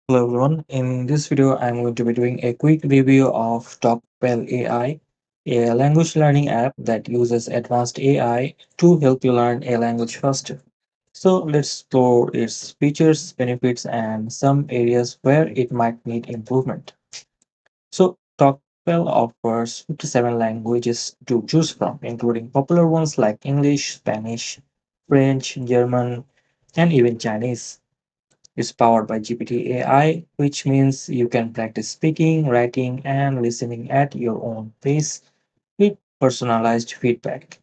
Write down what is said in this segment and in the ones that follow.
Hello everyone. In this video, I'm going to be doing a quick review of Talkpal AI, a language learning app that uses advanced AI to help you learn a language faster. So let's explore its features, benefits, and some areas where it might need improvement. So Talkpal offers 57 languages to choose from, including popular ones like English, Spanish, French, German, and even Chinese is powered by GPT AI, which means you can practice speaking, writing, and listening at your own pace with personalized feedback.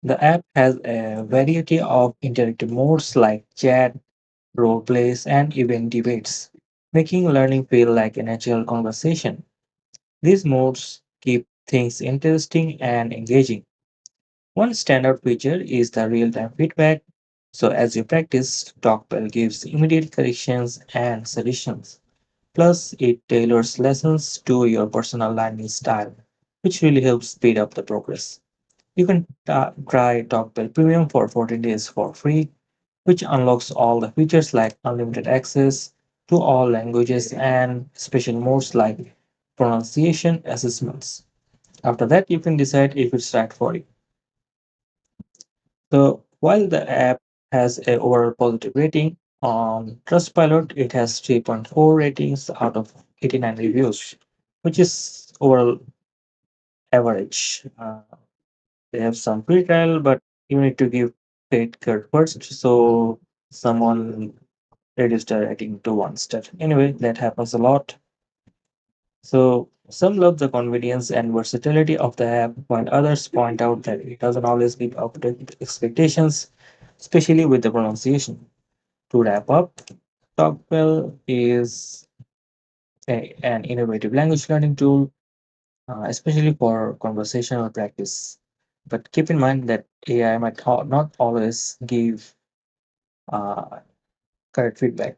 The app has a variety of interactive modes like chat, role plays, and even debates, making learning feel like a natural conversation. These modes keep things interesting and engaging. One standout feature is the real time feedback. So, as you practice, Talkbell gives immediate corrections and suggestions. Plus, it tailors lessons to your personal learning style, which really helps speed up the progress. You can try Talkbell Premium for 14 days for free, which unlocks all the features like unlimited access to all languages and special modes like pronunciation assessments. After that, you can decide if it's right for you. So, while the app has a overall positive rating on Trustpilot, it has 3.4 ratings out of 89 reviews, which is overall average. They have some free trial, but you need to give paid card first. So someone reduced their rating to 1 star. Anyway, that happens a lot. So some love the convenience and versatility of the app, while others point out that it doesn't always live up to expectations, especially with the pronunciation. To wrap up, Talkwell is an innovative language learning tool, especially for conversational practice. But keep in mind that AI might not always give uh, correct feedback.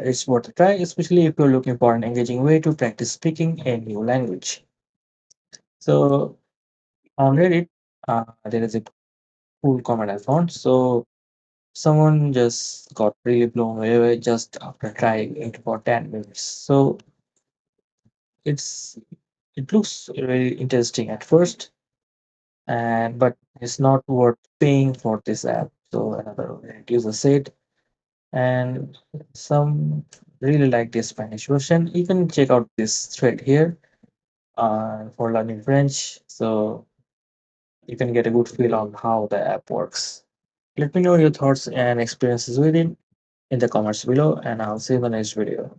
It's worth a try, especially if you're looking for an engaging way to practice speaking a new language. So on Reddit, there is a cool comment I found. So someone just got really blown away just after trying it for 10 minutes. So it's it looks really interesting at first, and but it's not worth paying for this app. So another Reddit user said, and some really like the Spanish version. You can check out this thread here for learning French. So you can get a good feel on how the app works. Let me know your thoughts and experiences with it in the comments below, and I'll see you in the next video.